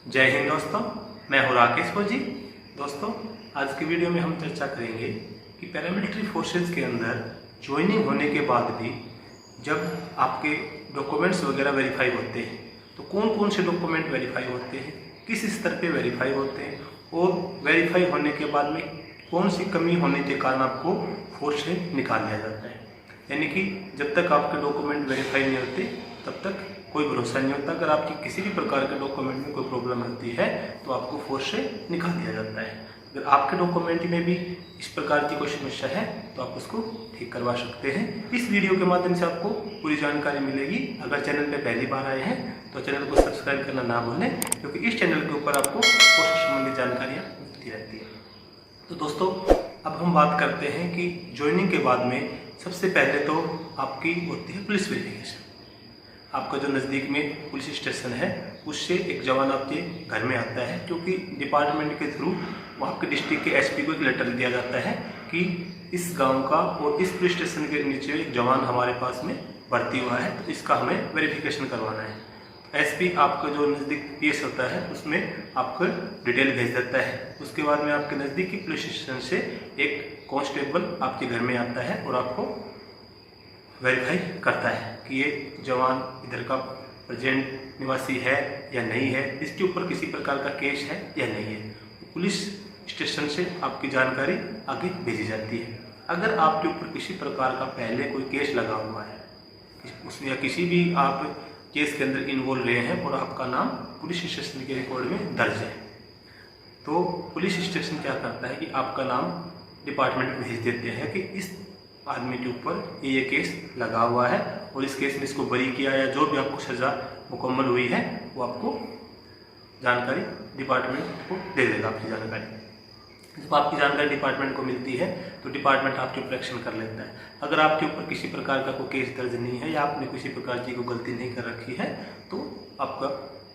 जय हिंद दोस्तों, मैं हूँ राकेश फौजी। दोस्तों, आज की वीडियो में हम चर्चा करेंगे कि पैरामिलिट्री फोर्सेस के अंदर ज्वाइनिंग होने के बाद भी जब आपके डॉक्यूमेंट्स वगैरह वेरीफाई होते हैं तो कौन कौन से डॉक्यूमेंट वेरीफाई होते हैं, किस स्तर पे वेरीफाई होते हैं और वेरीफाई होने के बाद में कौन सी कमी होने के कारण आपको फोर्स से निकाल दिया जाता है। यानी कि जब तक आपके डॉक्यूमेंट वेरीफाई नहीं होते तब तक कोई भरोसा नहीं होता। अगर आपकी किसी भी प्रकार के डॉक्यूमेंट में कोई प्रॉब्लम आती है तो आपको फोर्स से निकाल दिया जाता है। अगर आपके डॉक्यूमेंट में भी इस प्रकार की कोई समस्या है तो आप उसको ठीक करवा सकते हैं। इस वीडियो के माध्यम से आपको पूरी जानकारी मिलेगी। अगर चैनल पे पहली बार आए हैं तो चैनल को सब्सक्राइब करना ना भूलें, क्योंकि इस चैनल के ऊपर आपको फोर्स से संबंधित जानकारियाँ मिलती रहती है। तो दोस्तों, अब हम बात करते हैं कि ज्वाइनिंग के बाद में सबसे पहले तो आपकी होती है पुलिस वेरिफिकेशन। आपका जो नज़दीक में पुलिस स्टेशन है उससे एक जवान आपके घर में आता है, क्योंकि डिपार्टमेंट के थ्रू आपके डिस्ट्रिक्ट के एसपी को एक लेटर दिया जाता है कि इस गांव का और इस पुलिस स्टेशन के नीचे एक जवान हमारे पास में भर्ती हुआ है, तो इसका हमें वेरिफिकेशन करवाना है। एसपी आपका जो नज़दीक पीएस होता है उसमें आपको डिटेल भेज देता है। उसके बाद में आपके नज़दीकी पुलिस स्टेशन से एक कांस्टेबल आपके घर में आता है और आपको वेरीफाई करता है कि ये जवान इधर का प्रेजेंट निवासी है या नहीं है, इसके ऊपर किसी प्रकार का केस है या नहीं है। पुलिस स्टेशन से आपकी जानकारी आगे भेजी जाती है। अगर आपके ऊपर किसी प्रकार का पहले कोई केस लगा हुआ है, उसमें या किसी भी आप केस के अंदर इन्वॉल्व रहे हैं और आपका नाम पुलिस स्टेशन के रिकॉर्ड में दर्ज है, तो पुलिस स्टेशन क्या करता है कि आपका नाम डिपार्टमेंट में भेज देते हैं कि इस आदमी के ऊपर ये केस लगा हुआ है और इस केस में इसको बरी किया या जो भी आपको सज़ा मुकम्मल हुई है वो आपको जानकारी डिपार्टमेंट को दे देगा। आपकी जानकारी जब आपकी जानकारी डिपार्टमेंट को मिलती है तो डिपार्टमेंट आपके ऊपर एक्शन कर लेता है। अगर आपके ऊपर किसी प्रकार का कोई केस दर्ज नहीं है या आपने किसी प्रकार की कोई गलती नहीं कर रखी है तो आपका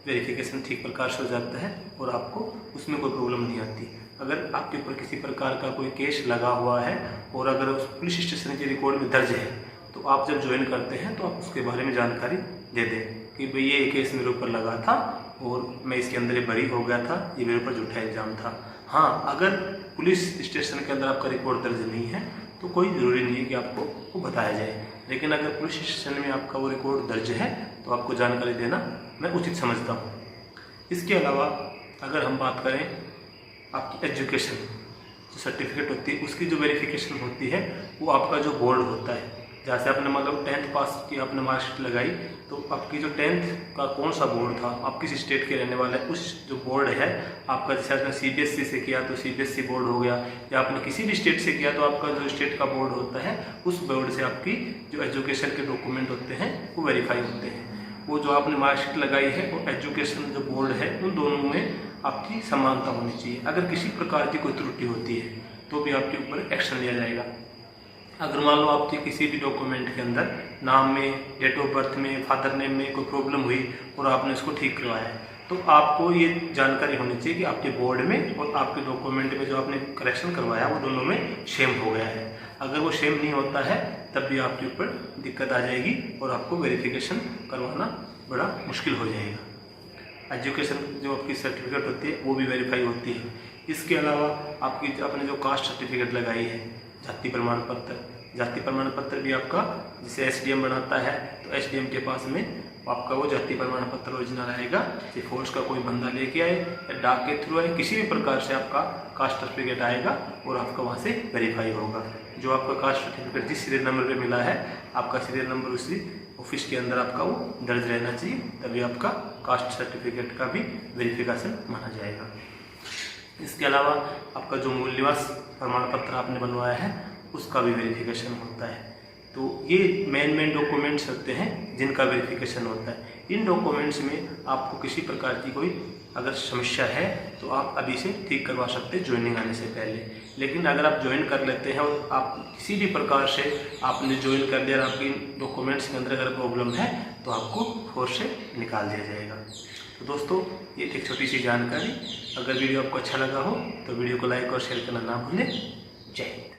वेरिफिकेशन ठीक प्रकार से हो जाता है और आपको उसमें कोई प्रॉब्लम नहीं आती। अगर आपके ऊपर किसी प्रकार का कोई केस लगा हुआ है और अगर उस पुलिस स्टेशन के रिकॉर्ड में दर्ज है तो आप जब ज्वाइन करते हैं तो आप उसके बारे में जानकारी दे दें कि भाई ये केस मेरे ऊपर लगा था और मैं इसके अंदर बरी हो गया था, ये मेरे ऊपर झूठा इल्ज़ाम था। हाँ, अगर पुलिस स्टेशन के अंदर आपका रिकॉर्ड दर्ज नहीं है तो कोई ज़रूरी नहीं है कि आपको वो बताया जाए, लेकिन अगर पुलिस स्टेशन में आपका वो रिकॉर्ड दर्ज है तो आपको जानकारी देना मैं उचित समझता हूँ। इसके अलावा अगर हम बात करें आपकी एजुकेशन जो सर्टिफिकेट होती है उसकी जो वेरिफिकेशन होती है वो आपका जो बोर्ड होता है, जैसे आपने मतलब 10th पास की आपने मार्कशीट लगाई तो आपकी जो 10th का कौन सा बोर्ड था, आप किस स्टेट के रहने वाले, उस जो बोर्ड है आपका, जैसे आपने सीबीएसई से किया तो सीबीएसई बोर्ड हो गया, या आपने किसी भी स्टेट से किया तो आपका जो स्टेट का बोर्ड होता है उस बोर्ड से आपकी जो एजुकेशन के डॉक्यूमेंट होते हैं वो वेरीफाई होते हैं। वो जो आपने मार्कशीट लगाई है और एजुकेशन जो बोर्ड है उन दोनों में आपकी समानता होनी चाहिए। अगर किसी प्रकार की कोई त्रुटि होती है तो भी आपके ऊपर एक्शन लिया जाएगा। अगर मान लो आपके किसी भी डॉक्यूमेंट के अंदर नाम में, डेट ऑफ बर्थ में, फादर नेम में कोई प्रॉब्लम हुई और आपने उसको ठीक करवाया है तो आपको ये जानकारी होनी चाहिए कि आपके बोर्ड में और आपके डॉक्यूमेंट में जो आपने करेक्शन करवाया वो दोनों में सेम हो गया है। अगर वो सेम नहीं होता है तब भी आपके ऊपर दिक्कत आ जाएगी और आपको वेरिफिकेशन करवाना बड़ा मुश्किल हो जाएगा। एजुकेशन जो आपकी सर्टिफिकेट होती है वो भी वेरीफाई होती है। इसके अलावा आपने जो कास्ट सर्टिफिकेट लगाई है, जाति प्रमाण पत्र भी आपका जैसे एसडीएम बनाता है तो एसडीएम के पास में आपका वो जाति प्रमाण पत्र ओरिजिनल आएगा। चाहे फोर्स का कोई बंदा लेके आए या डाक के थ्रू आए, किसी भी प्रकार से आपका कास्ट सर्टिफिकेट आएगा और आपका वहाँ से वेरीफाई होगा। जो आपका कास्ट सर्टिफिकेट जिस सीरियल नंबर पे मिला है आपका सीरियल नंबर उसी ऑफिस के अंदर आपका वो दर्ज रहना चाहिए, तभी आपका कास्ट सर्टिफिकेट का भी वेरिफिकेशन माना जाएगा। इसके अलावा आपका जो मूल निवास प्रमाण पत्र आपने बनवाया है उसका भी वेरिफिकेशन होता है। तो ये मेन डॉक्यूमेंट्स होते हैं जिनका वेरिफिकेशन होता है। इन डॉक्यूमेंट्स में आपको किसी प्रकार की कोई अगर समस्या है तो आप अभी से ठीक करवा सकते हैं ज्वाइनिंग आने से पहले। लेकिन अगर आप ज्वाइन कर लेते हैं और आप किसी भी प्रकार से आपने ज्वाइन कर लिया और आपकी डॉक्यूमेंट्स के अंदर अगर प्रॉब्लम है तो आपको फोर्स से निकाल दिया जाएगा। तो दोस्तों, ये एक छोटी सी जानकारी। अगर वीडियो आपको अच्छा लगा हो तो वीडियो को लाइक और शेयर करना ना भूलें। जय हिंद।